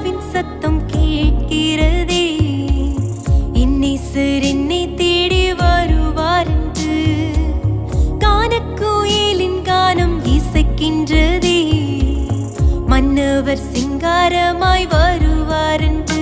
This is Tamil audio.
ராஜாவின் சத்தம் கேட்கிறதே. இன்னிசர் என்னை தேடி வருவார் என்று கானக்குயிலின் கானம் இசைக்கின்றதே. மன்னவர் சிங்காரமாய் வருவார் என்று